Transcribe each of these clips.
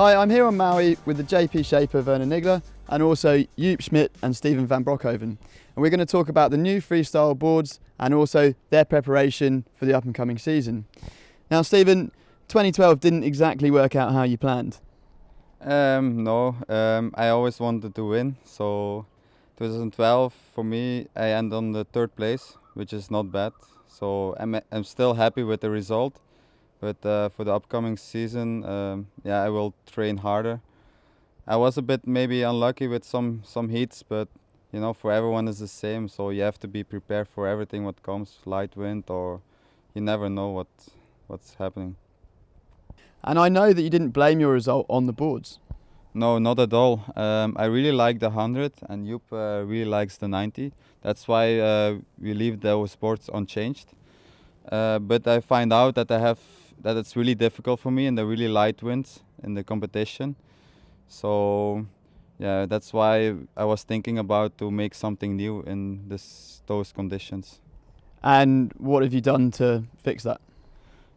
Hi, I'm here on Maui with the JP shaper Werner Nigler and also Joep Schmidt and Steven van Broekhoven. And we're going to talk about the new freestyle boards and also their preparation for the up and coming season. Now Steven, 2012 didn't exactly work out how you planned. No, I always wanted to win, so 2012 for me I end on the third place, which is not bad. So I'm still happy with the result. But for the upcoming season, I will train harder. I was a bit maybe unlucky with some heats, but you know, for everyone is the same. So you have to be prepared for everything what comes, light wind, or you never know what's happening. And I know that you didn't blame your result on the boards. No, not at all. I really like the 100, and Joep really likes the 90. That's why we leave those boards unchanged. But I find out that that it's really difficult for me in the really light winds in the competition. So yeah, that's why I was thinking about to make something new in those conditions. And what have you done to fix that?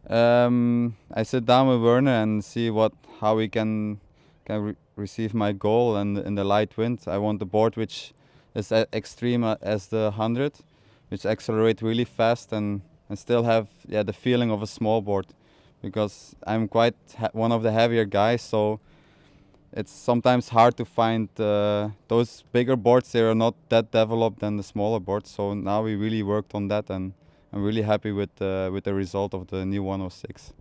I sit down with Werner and see how we can receive my goal, and in the light wind I want the board which is extreme as the 100, which accelerate really fast and still have the feeling of a small board, because I'm quite one of the heavier guys, so it's sometimes hard to find those bigger boards. They are not that developed than the smaller boards, so now we really worked on that, and I'm really happy with the result of the new 106.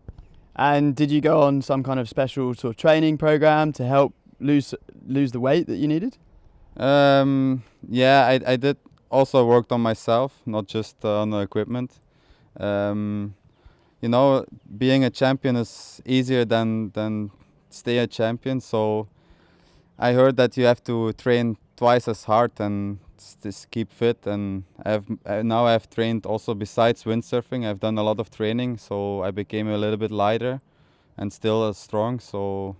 And did you go on some kind of special sort of training program to help lose the weight that you needed? I did also worked on myself, not just on the equipment. You know, being a champion is easier than stay a champion. So I heard that you have to train twice as hard and just keep fit. And now I've trained also besides windsurfing. I've done a lot of training, so I became a little bit lighter and still strong. So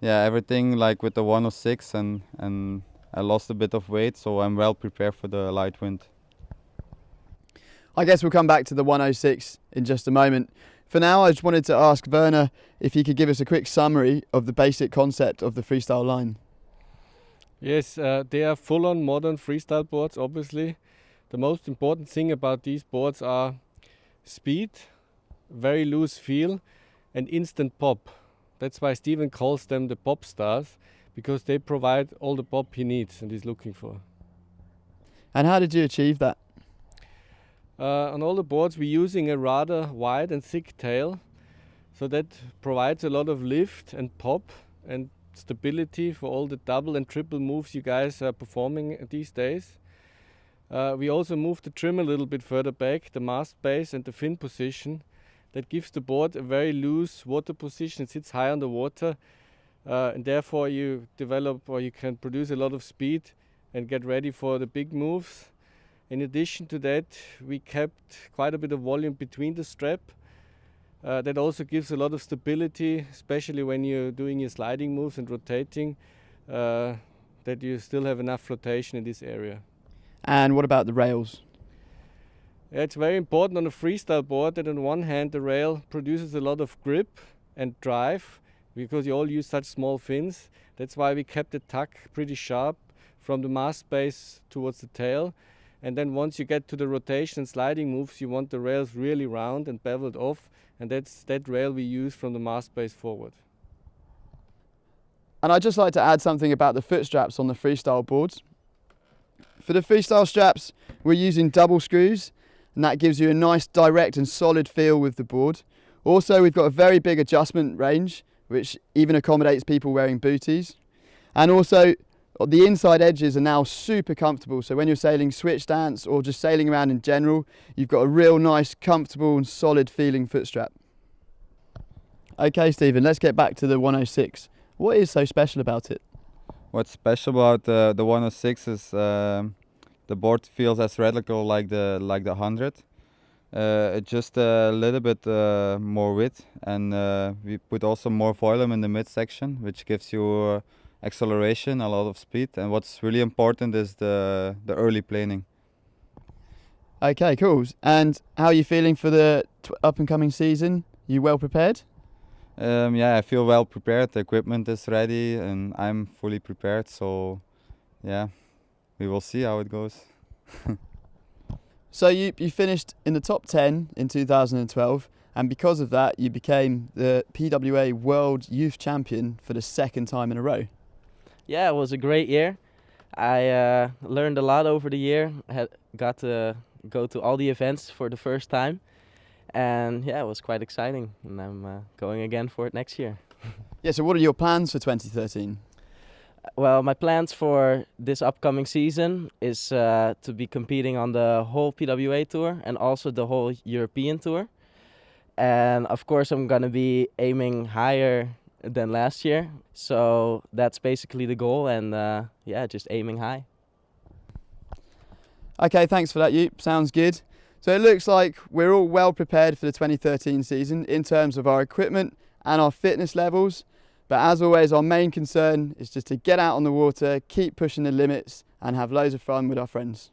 yeah, everything like with the 106, and I lost a bit of weight, so I'm well prepared for the light wind. I guess we'll come back to the 106 in just a moment. For now, I just wanted to ask Werner if he could give us a quick summary of the basic concept of the freestyle line. Yes, they are full-on modern freestyle boards, obviously. The most important thing about these boards are speed, very loose feel, and instant pop. That's why Steven calls them the pop stars, because they provide all the pop he needs and is looking for. And how did you achieve that? On all the boards we're using a rather wide and thick tail, so that provides a lot of lift and pop and stability for all the double and triple moves you guys are performing these days. We also moved the trim a little bit further back, the mast base and the fin position. That gives the board a very loose water position. It sits high on the water, and therefore you develop, or you can produce a lot of speed and get ready for the big moves. In addition to that, we kept quite a bit of volume between the strap. That also gives a lot of stability, especially when you're doing your sliding moves and rotating, that you still have enough rotation in this area. And what about the rails? It's very important on a freestyle board that on one hand the rail produces a lot of grip and drive, because you all use such small fins. That's why we kept the tuck pretty sharp from the mast base towards the tail. And then once you get to the rotation and sliding moves, you want the rails really round and beveled off, and that's that rail we use from the mast base forward. And I'd just like to add something about the foot straps on the freestyle boards. For the freestyle straps, we're using double screws, and that gives you a nice direct and solid feel with the board. Also, we've got a very big adjustment range, which even accommodates people wearing booties. And also, the inside edges are now super comfortable, so when you're sailing switch dance or just sailing around in general, you've got a real nice, comfortable and solid feeling foot strap. Okay Steven, let's get back to the 106. What is so special about it? What's special about the 106 is the board feels as radical like the 100. It's just a little bit more width, and we put also more volume in the midsection, which gives you acceleration, a lot of speed, and what's really important is the early planing. Okay, cool. And how are you feeling for the up and coming season? You well prepared? Yeah, I feel well prepared. The equipment is ready and I'm fully prepared. So yeah, we will see how it goes. So you finished in the top 10 in 2012, and because of that you became the PWA World Youth Champion for the second time in a row. Yeah, it was a great year. I learned a lot over the year. Got to go to all the events for the first time, and yeah, it was quite exciting. And I'm going again for it next year. Yeah, so what are your plans for 2013? Well, my plans for this upcoming season is to be competing on the whole PWA tour and also the whole European tour. And of course, I'm gonna be aiming higher than last year. So that's basically the goal, and yeah, just aiming high. Okay, thanks for that, Joep. Sounds good. So it looks like we're all well prepared for the 2013 season in terms of our equipment and our fitness levels. But as always, our main concern is just to get out on the water, keep pushing the limits, and have loads of fun with our friends.